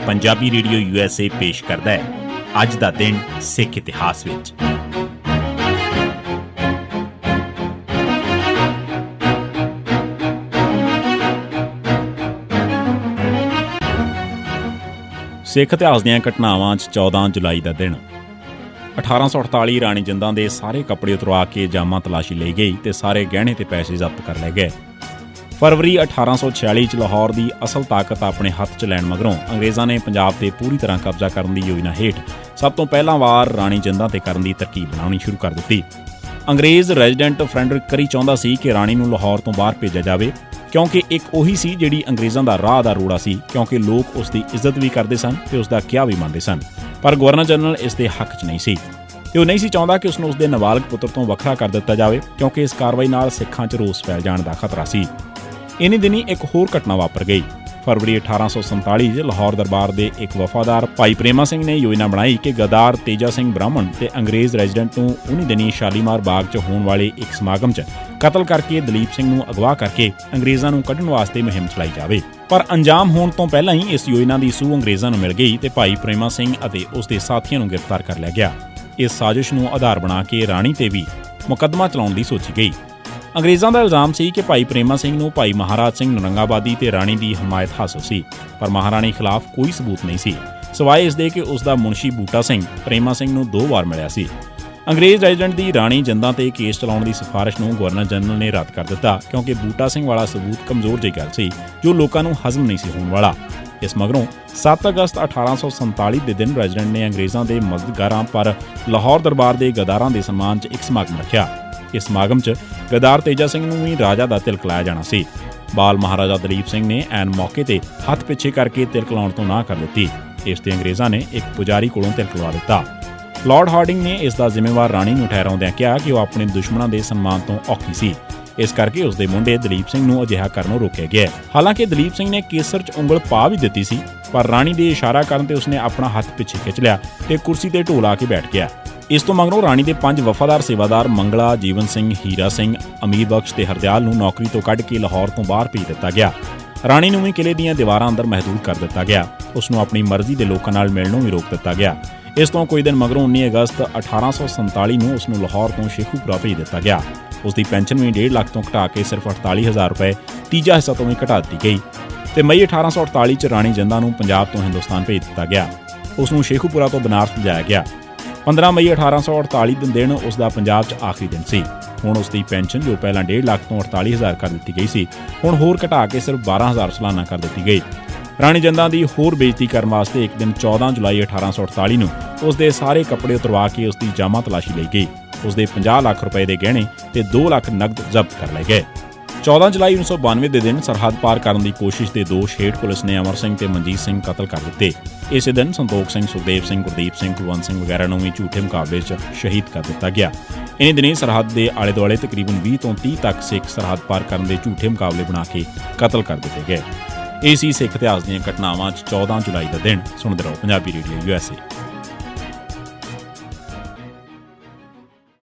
Punjabi radio USA ਪੇਸ਼ ਕਰਦਾ ਹੈ ਅੱਜ ਦਾ ਦਿਨ ਸਿੱਖ ਇਤਿਹਾਸ ਵਿੱਚ। ਸਿੱਖ ਇਤਿਹਾਸ ਦੀਆਂ ਘਟਨਾਵਾਂ 'ਚ 14 ਜੁਲਾਈ ਦਾ ਦਿਨ। 1848 ਰਾਣੀ ਜਿੰਦਾਂ ਦੇ ਸਾਰੇ ਕੱਪੜੇ ਉਤਰਵਾ ਕੇ ਜਾਮਾ ਤਲਾਸ਼ੀ ਲਈ ਗਈ ਤੇ ਸਾਰੇ ਗਹਿਣੇ ਤੇ ਪੈਸੇ ਜ਼ਬਤ ਕਰ ਲਏ ਗਏ। ਫਰਵਰੀ 1846 'ਚ ਲਾਹੌਰ ਦੀ ਅਸਲ ਤਾਕਤ ਆਪਣੇ ਹੱਥ 'ਚ ਲੈਣ ਮਗਰੋਂ ਅੰਗਰੇਜ਼ਾਂ ਨੇ ਪੰਜਾਬ ਤੇ ਪੂਰੀ ਤਰ੍ਹਾਂ ਕਬਜ਼ਾ ਕਰਨ ਦੀ ਯੋਜਨਾ ਹੇਠ ਸਭ ਤੋਂ ਪਹਿਲਾਂ ਵਾਰ ਰਾਣੀ ਜਿੰਦਾਂ ਤੇ ਕਰਨ ਦੀ ਤਰਕੀਬ ਬਣਾਉਣੀ ਸ਼ੁਰੂ ਕਰ ਦਿੱਤੀ। ਅੰਗਰੇਜ਼ ਰੈਜ਼ੀਡੈਂਟ ਫਰੈਡਰਿਕ ਕਰੀ ਚਾਹੁੰਦਾ ਸੀ ਕਿ ਰਾਣੀ ਨੂੰ ਲਾਹੌਰ ਤੋਂ ਬਾਹਰ ਭੇਜਿਆ ਜਾਵੇ, ਕਿਉਂਕਿ ਇੱਕ ਉਹੀ ਸੀ ਜਿਹੜੀ ਅੰਗਰੇਜ਼ਾਂ ਦਾ ਰਾਹ ਦਾ ਰੋੜਾ ਸੀ, ਕਿਉਂਕਿ ਲੋਕ ਉਸ ਦੀ ਇੱਜ਼ਤ ਵੀ ਕਰਦੇ ਸਨ ਤੇ ਉਸ ਦਾ ਕਿਹਾ ਵੀ ਮੰਨਦੇ ਸਨ। ਪਰ ਗਵਰਨਰ ਜਨਰਲ ਇਸ ਦੇ ਹੱਕ 'ਚ ਨਹੀਂ ਸੀ ਤੇ ਉਹ ਨਹੀਂ ਸੀ ਚਾਹੁੰਦਾ ਕਿ ਉਸ ਨੂੰ ਉਸਦੇ ਨਾਬਾਲਗ ਪੁੱਤਰ ਤੋਂ ਵੱਖਰਾ ਕਰ ਦਿੱਤਾ ਜਾਵੇ, ਕਿਉਂਕਿ ਇਸ ਕਾਰਵਾਈ ਨਾਲ ਸਿੱਖਾਂ 'ਚ ਰੋਸ ਫੈਲ ਜਾਣ ਦਾ ਖਤਰਾ ਸੀ। ਇਨੀ ਦਿਨੀ ਇੱਕ ਹੋਰ ਘਟਨਾ ਵਾਪਰ ਗਈ। ਫਰਵਰੀ 1847 'ਚ ਲਾਹੌਰ ਦਰਬਾਰ ਦੇ ਇੱਕ ਵਫਾਦਾਰ ਭਾਈ ਪ੍ਰੇਮਾ ਸਿੰਘ ਨੇ ਯੋਜਨਾ ਬਣਾਈ ਕਿ ਗਦਾਰ ਤੇਜਾ ਸਿੰਘ ਬ੍ਰਾਹਮਣ ਤੇ ਅੰਗਰੇਜ਼ ਰੈਜ਼ੀਡੈਂਟ ਨੂੰ ਉਨੀ ਦਿਨੀ ਸ਼ਾਲੀਮਾਰ ਬਾਗ 'ਚ ਹੋਣ ਵਾਲੇ ਇੱਕ ਸਮਾਗਮ 'ਚ ਕਤਲ ਕਰਕੇ ਦਲੀਪ ਸਿੰਘ ਨੂੰ ਅਗਵਾ ਕਰਕੇ ਅੰਗਰੇਜ਼ਾਂ ਨੂੰ ਕੱਢਣ ਵਾਸਤੇ ਮੁਹਿੰਮ ਚਲਾਈ ਜਾਵੇ। ਪਰ ਅੰਜਾਮ ਹੋਣ ਤੋਂ ਪਹਿਲਾਂ ਹੀ ਇਸ ਯੋਜਨਾ ਦੀ ਸੂਹ ਅੰਗਰੇਜ਼ਾਂ ਨੂੰ ਮਿਲ ਗਈ ਤੇ ਭਾਈ ਪ੍ਰੇਮਾ ਸਿੰਘ ਅਤੇ ਉਸ ਦੇ ਸਾਥੀਆਂ ਨੂੰ ਗ੍ਰਿਫਤਾਰ ਕਰ ਲਿਆ ਗਿਆ। ਇਸ ਸਾਜ਼ਿਸ਼ ਨੂੰ ਆਧਾਰ ਬਣਾ ਕੇ ਰਾਣੀ ਤੇ ਵੀ ਮੁਕੱਦਮਾ ਚਲਾਉਣ ਦੀ ਸੋਚੀ ਗਈ। ਅੰਗਰੇਜ਼ਾਂ ਦਾ ਇਲਜ਼ਾਮ ਸੀ ਕਿ ਭਾਈ ਪ੍ਰੇਮਾ ਸਿੰਘ ਨੂੰ ਭਾਈ ਮਹਾਰਾਜ ਸਿੰਘ ਨਰੰਗਾਬਾਦੀ ਤੇ ਰਾਣੀ ਦੀ ਹਮਾਇਤ ਹਾਸਲ ਸੀ, ਪਰ ਮਹਾਰਾਣੀ ਖਿਲਾਫ ਕੋਈ ਸਬੂਤ ਨਹੀਂ ਸੀ, ਸਿਵਾਏ ਇਸ ਦੇ ਕਿ ਉਸ ਦਾ ਮੁਨਸ਼ੀ ਬੂਟਾ ਸਿੰਘ ਪ੍ਰੇਮਾ ਸਿੰਘ ਨੂੰ 2 ਵਾਰ ਮਿਲਿਆ ਸੀ। ਅੰਗਰੇਜ਼ ਰੈਜ਼ੀਡੈਂਟ ਦੀ ਰਾਣੀ ਜਿੰਦਾਂ ਤੇ ਕੇਸ ਚਲਾਉਣ ਦੀ ਸਿਫਾਰਿਸ਼ ਨੂੰ ਗਵਰਨਰ ਜਨਰਲ ਨੇ ਰੱਦ ਕਰ ਦਿੱਤਾ, ਕਿਉਂਕਿ ਬੂਟਾ ਸਿੰਘ ਵਾਲਾ ਸਬੂਤ ਕਮਜ਼ੋਰ ਜਿਹੀ ਗੱਲ ਸੀ ਜੋ ਲੋਕਾਂ ਨੂੰ ਹਜ਼ਮ ਨਹੀਂ ਸੀ ਹੋਣ ਵਾਲਾ। ਇਸ ਮਗਰੋਂ 7 ਅਗਸਤ 1847 ਦੇ ਦਿਨ ਰੈਜ਼ੀਡੈਂਟ ਨੇ ਅੰਗਰੇਜ਼ਾਂ ਦੇ ਮਦਦਗਾਰਾਂ ਪਰ ਲਾਹੌਰ ਦਰਬਾਰ ਦੇ ਗਦਾਰਾਂ ਦੇ ਸਨਮਾਨ 'ਚ ਇੱਕ ਸਮਾਗਮ ਰੱਖਿਆ। ਇਸ ਸਮਾਗਮ 'ਚ ਗਦਾਰ ਤੇਜਾ ਸਿੰਘ ਨੂੰ ਵੀ ਰਾਜਾ ਦਾ ਤਿਲਕ ਲਾਇਆ ਜਾਣਾ ਸੀ। ਬਾਲ ਮਹਾਰਾਜਾ ਦਲੀਪ ਸਿੰਘ ਨੇ ਐਨ ਮੌਕੇ ਤੇ ਹੱਥ ਪਿੱਛੇ ਕਰਕੇ ਤਿਲਕ ਲਾਉਣ ਤੋਂ ਨਾਂਹ ਕਰ ਦਿੱਤੀ। ਇਸ ਤੇ ਅੰਗਰੇਜ਼ਾਂ ਨੇ ਇੱਕ ਪੁਜਾਰੀ ਕੋਲੋਂ ਤਿਲਕ ਲਵਾ ਦਿੱਤਾ। ਲਾਰਡ ਹਾਰਡਿੰਗ ਨੇ ਇਸ ਦਾ ਜ਼ਿੰਮੇਵਾਰ ਰਾਣੀ ਨੂੰ ਠਹਿਰਾਉਂਦਿਆਂ ਕਿਹਾ ਕਿ ਉਹ ਆਪਣੇ ਦੁਸ਼ਮਣਾਂ ਦੇ ਸਨਮਾਨ ਤੋਂ ਔਖੀ ਸੀ, ਇਸ ਕਰਕੇ ਉਸ ਦੇ ਮੁੰਡੇ ਦਲੀਪ ਸਿੰਘ ਨੂੰ ਅਜਿਹਾ ਕਰਨੋਂ ਰੋਕਿਆ ਗਿਆ। ਹਾਲਾਂਕਿ ਦਲੀਪ ਸਿੰਘ ਨੇ ਕੇਸਰ 'ਚ ਉਂਗਲ ਪਾ ਵੀ ਦਿੱਤੀ ਸੀ, ਪਰ ਰਾਣੀ ਦੇ ਇਸ਼ਾਰਾ ਕਰਨ ਤੇ ਉਸਨੇ ਆਪਣਾ ਹੱਥ ਪਿੱਛੇ ਖਿੱਚ ਲਿਆ ਤੇ ਕੁਰਸੀ ਤੇ ਢੋਲ ਆ ਕੇ ਬੈਠ ਗਿਆ। ਇਸ ਤੋਂ ਮਗਰੋਂ ਰਾਣੀ ਦੇ 5 ਵਫਾਦਾਰ ਸੇਵਾਦਾਰ ਮੰਗਲਾ, ਜੀਵਨ ਸਿੰਘ, ਹੀਰਾ ਸਿੰਘ, ਅਮੀਰ ਬਖਸ਼ ਤੇ ਹਰਦਿਆਲ ਨੂੰ ਨੌਕਰੀ ਤੋਂ ਕੱਢ ਕੇ ਲਾਹੌਰ ਤੋਂ ਬਾਹਰ ਭੇਜ ਦਿੱਤਾ ਗਿਆ। ਰਾਣੀ ਨੂੰ ਵੀ ਕਿਲੇ ਦੀਆਂ ਦੀਵਾਰਾਂ ਅੰਦਰ ਮਹਿਦੂਦ ਕਰ ਦਿੱਤਾ ਗਿਆ। ਉਸ ਨੂੰ ਆਪਣੀ ਮਰਜ਼ੀ ਦੇ ਲੋਕਾਂ ਨਾਲ ਮਿਲਣੋਂ ਵੀ ਰੋਕ ਦਿੱਤਾ ਗਿਆ। ਇਸ ਤੋਂ ਕੁਝ ਦਿਨ ਮਗਰੋਂ 19 ਅਗਸਤ 1847 ਨੂੰ ਉਸ ਨੂੰ ਲਾਹੌਰ ਤੋਂ ਸ਼ੇਖੂਪੁਰਾ ਭੇਜ ਦਿੱਤਾ ਗਿਆ। ਉਸ ਦੀ ਪੈਨਸ਼ਨ ਵੀ 1.5 ਲੱਖ ਤੋਂ ਘਟਾ ਕੇ ਸਿਰਫ 48,000 ਰੁਪਏ, ਤੀਜਾ ਹਿੱਸਾ ਤੋਂ ਵੀ ਘਟਾ ਦਿੱਤੀ ਗਈ ਤੇ ਮਈ 1848 'ਚ ਰਾਣੀ ਜਿੰਦਾਂ ਨੂੰ ਪੰਜਾਬ ਤੋਂ ਹਿੰਦੁਸਤਾਨ ਭੇਜ ਦਿੱਤਾ ਗਿਆ। ਉਸ ਨੂੰ ਸ਼ੇਖੂਪੁਰਾ ਤੋਂ ਬਨਾਰਸ ਲਿਜਾਇਆ ਗਿਆ। 15 ਮਈ 1848 ਦੇ ਦਿਨ ਉਸ ਦਾ ਪੰਜਾਬ 'ਚ ਆਖਰੀ ਦਿਨ ਸੀ। ਹੁਣ ਉਸ ਦੀ ਪੈਨਸ਼ਨ, ਜੋ ਪਹਿਲਾਂ 1.5 ਲੱਖ ਤੋਂ 48,000 ਕਰ ਦਿੱਤੀ ਗਈ ਸੀ, ਹੁਣ ਹੋਰ ਘਟਾ ਕੇ ਸਿਰਫ 12,000 ਸਾਲਾਨਾ ਕਰ ਦਿੱਤੀ ਗਈ। ਰਾਣੀ ਜਿੰਦਾਂ ਦੀ ਹੋਰ ਬੇਇੱਜ਼ਤੀ ਕਰਨ ਵਾਸਤੇ ਇੱਕ ਦਿਨ 14 ਜੁਲਾਈ 1848 ਨੂੰ ਉਸ ਦੇ ਸਾਰੇ ਕੱਪੜੇ ਉਤਰਵਾ ਕੇ ਉਸ ਦੀ ਜਾਮਾ ਤਲਾਸ਼ੀ ਲਈ ਗਈ। ਉਸ ਦੇ 50 ਲੱਖ ਰੁਪਏ ਦੇ ਗਹਿਣੇ ਤੇ 2 ਲੱਖ ਨਕਦ ਜ਼ਬਤ ਕਰ ਲਏ ਗਏ। 14 ਜੁਲਾਈ 1992 ਦੇ ਦਿਨ ਸਰਹੱਦ ਪਾਰ ਕਰਨ ਦੀ ਕੋਸ਼ਿਸ਼ ਦੇ ਦੋਸ਼ ਹੇਠ ਪੁਲਿਸ ਨੇ ਅਮਰ ਸਿੰਘ ਤੇ ਮਨਜੀਤ ਸਿੰਘ ਕਤਲ ਕਰ ਦਿੱਤੇ। ਇਸੇ ਦਿਨ ਸੰਤੋਖ ਸਿੰਘ, ਸੁਖਦੇਵ ਸਿੰਘ, ਗੁਰਦੀਪ ਸਿੰਘ, ਕੁਲਵੰਤ ਸਿੰਘ ਵਗੈਰਾ ਨੂੰ ਵੀ ਝੂਠੇ ਮੁਕਾਬਲੇ 'ਚ ਸ਼ਹੀਦ ਕਰ ਦਿੱਤਾ ਗਿਆ। ਇਨੀ ਦਿਨੀ ਸਰਹੱਦ ਦੇ ਆਲੇ ਦੁਆਲੇ ਤਕਰੀਬਨ 20 ਤੋਂ 30 ਤੱਕ ਸਿੱਖ ਸਰਹੱਦ ਪਾਰ ਕਰਨ ਦੇ ਝੂਠੇ ਮੁਕਾਬਲੇ ਬਣਾ ਕੇ ਕਤਲ ਕਰ ਦਿੱਤੇ ਗਏ। ਇਹ ਸੀ ਸਿੱਖ ਇਤਿਹਾਸ ਦੀਆਂ ਘਟਨਾਵਾਂ 'ਚ 14 ਜੁਲਾਈ ਦਾ ਦਿਨ। ਸੁਣਦੇ ਰਹੋ ਪੰਜਾਬੀ ਰੇਡੀਓ USA।